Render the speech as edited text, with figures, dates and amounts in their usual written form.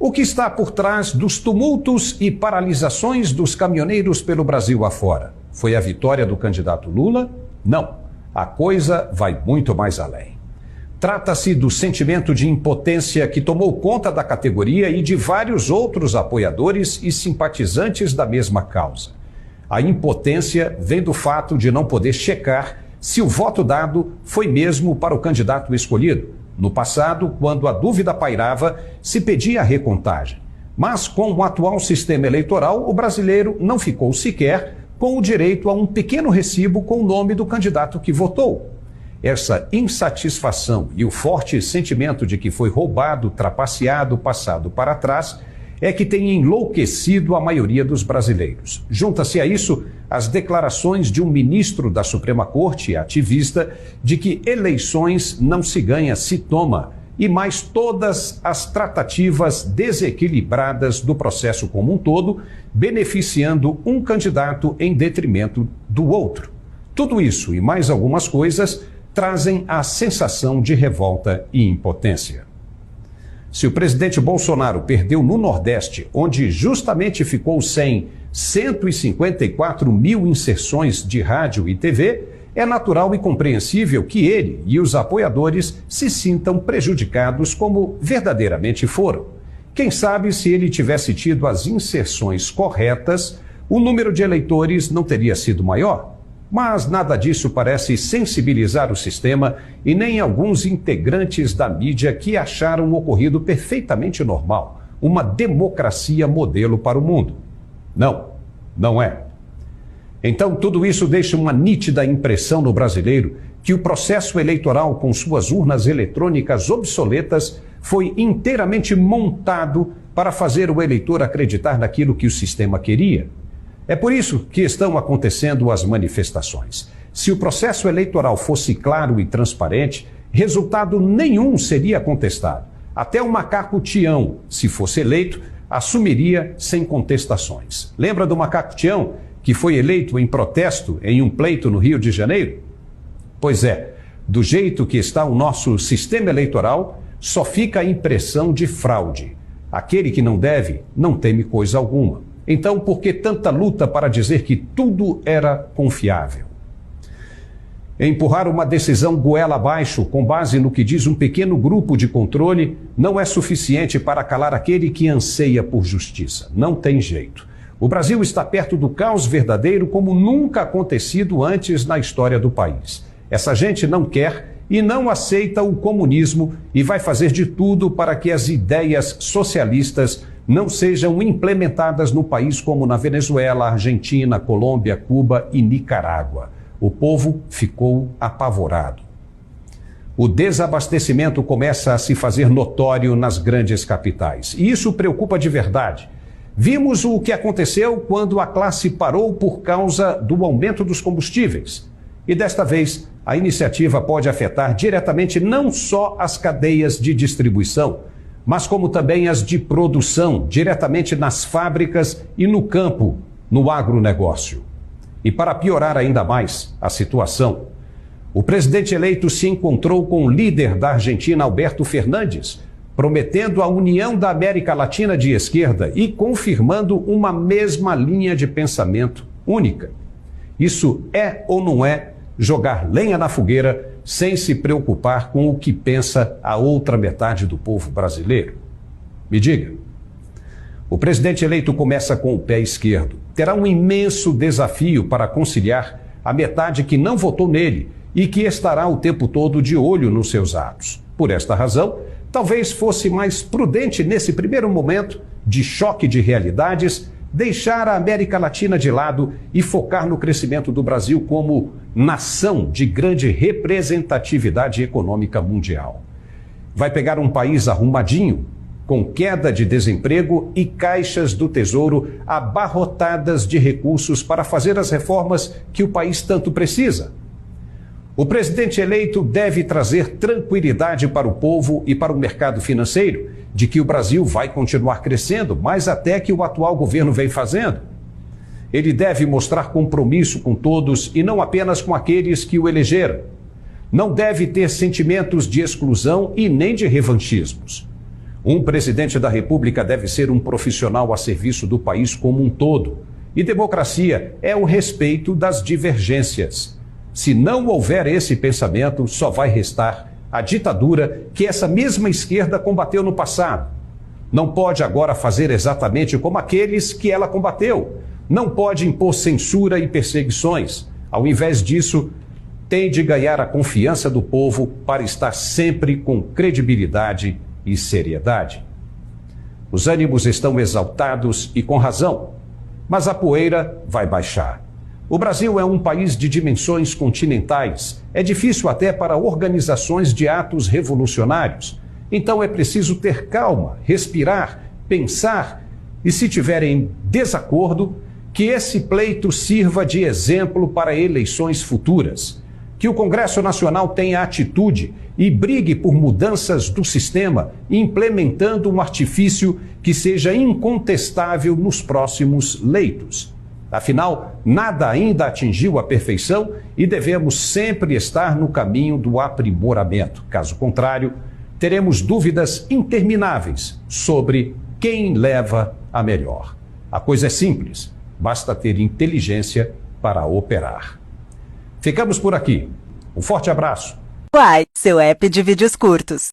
O que está por trás dos tumultos e paralisações dos caminhoneiros pelo Brasil afora? Foi a vitória do candidato Lula? Não. A coisa vai muito mais além. Trata-se do sentimento de impotência que tomou conta da categoria e de vários outros apoiadores e simpatizantes da mesma causa. A impotência vem do fato de não poder checar se o voto dado foi mesmo para o candidato escolhido. No passado, quando a dúvida pairava, se pedia a recontagem. Mas com o atual sistema eleitoral, o brasileiro não ficou sequer com o direito a um pequeno recibo com o nome do candidato que votou. Essa insatisfação e o forte sentimento de que foi roubado, trapaceado, passado para trás, é que tem enlouquecido a maioria dos brasileiros. Junta-se a isso as declarações de um ministro da Suprema Corte, ativista, de que eleições não se ganha, se toma, e mais todas as tratativas desequilibradas do processo como um todo, beneficiando um candidato em detrimento do outro. Tudo isso e mais algumas coisas trazem a sensação de revolta e impotência. Se o presidente Bolsonaro perdeu no Nordeste, onde justamente ficou sem 154 mil inserções de rádio e TV, é natural e compreensível que ele e os apoiadores se sintam prejudicados como verdadeiramente foram. Quem sabe se ele tivesse tido as inserções corretas, o número de eleitores não teria sido maior? Mas nada disso parece sensibilizar o sistema e nem alguns integrantes da mídia que acharam o ocorrido perfeitamente normal, uma democracia modelo para o mundo. Não, não é. Então tudo isso deixa uma nítida impressão no brasileiro que o processo eleitoral com suas urnas eletrônicas obsoletas foi inteiramente montado para fazer o eleitor acreditar naquilo que o sistema queria. É por isso que estão acontecendo as manifestações. Se o processo eleitoral fosse claro e transparente, resultado nenhum seria contestado. Até o macaco Tião, se fosse eleito, assumiria sem contestações. Lembra do macaco Tião, que foi eleito em protesto em um pleito no Rio de Janeiro? Pois é, do jeito que está o nosso sistema eleitoral, só fica a impressão de fraude. Aquele que não deve, não teme coisa alguma. Então, por que tanta luta para dizer que tudo era confiável? Empurrar uma decisão goela abaixo, com base no que diz um pequeno grupo de controle, não é suficiente para calar aquele que anseia por justiça. Não tem jeito. O Brasil está perto do caos verdadeiro como nunca acontecido antes na história do país. Essa gente não quer e não aceita o comunismo e vai fazer de tudo para que as ideias socialistas não sejam implementadas no país como na Venezuela, Argentina, Colômbia, Cuba e Nicarágua. O povo ficou apavorado. O desabastecimento começa a se fazer notório nas grandes capitais. E isso preocupa de verdade. Vimos o que aconteceu quando a classe parou por causa do aumento dos combustíveis. E desta vez, a iniciativa pode afetar diretamente não só as cadeias de distribuição, mas como também as de produção, diretamente nas fábricas e no campo, no agronegócio. E para piorar ainda mais a situação, o presidente eleito se encontrou com o líder da Argentina, Alberto Fernandes, prometendo a união da América Latina de esquerda e confirmando uma mesma linha de pensamento única. Isso é ou não é jogar lenha na fogueira sem se preocupar com o que pensa a outra metade do povo brasileiro? Me diga. O presidente eleito começa com o pé esquerdo. Terá um imenso desafio para conciliar a metade que não votou nele e que estará o tempo todo de olho nos seus atos. Por esta razão, talvez fosse mais prudente nesse primeiro momento de choque de realidades deixar a América Latina de lado e focar no crescimento do Brasil como nação de grande representatividade econômica mundial. Vai pegar um país arrumadinho, com queda de desemprego e caixas do Tesouro abarrotadas de recursos para fazer as reformas que o país tanto precisa. O presidente eleito deve trazer tranquilidade para o povo e para o mercado financeiro, de que o Brasil vai continuar crescendo, mais até que o atual governo vem fazendo. Ele deve mostrar compromisso com todos e não apenas com aqueles que o elegeram. Não deve ter sentimentos de exclusão e nem de revanchismos. Um presidente da República deve ser um profissional a serviço do país como um todo. E democracia é o respeito das divergências. Se não houver esse pensamento, só vai restar a ditadura que essa mesma esquerda combateu no passado. Não pode agora fazer exatamente como aqueles que ela combateu. Não pode impor censura e perseguições. Ao invés disso, tem de ganhar a confiança do povo para estar sempre com credibilidade e seriedade. Os ânimos estão exaltados e com razão, mas a poeira vai baixar. O Brasil é um país de dimensões continentais. É difícil até para organizações de atos revolucionários. Então é preciso ter calma, respirar, pensar e, se tiverem desacordo, que esse pleito sirva de exemplo para eleições futuras. Que o Congresso Nacional tenha atitude e brigue por mudanças do sistema, implementando um artifício que seja incontestável nos próximos leitos. Afinal, nada ainda atingiu a perfeição e devemos sempre estar no caminho do aprimoramento. Caso contrário, teremos dúvidas intermináveis sobre quem leva a melhor. A coisa é simples, basta ter inteligência para operar. Ficamos por aqui. Um forte abraço. Uai, seu app de vídeos curtos.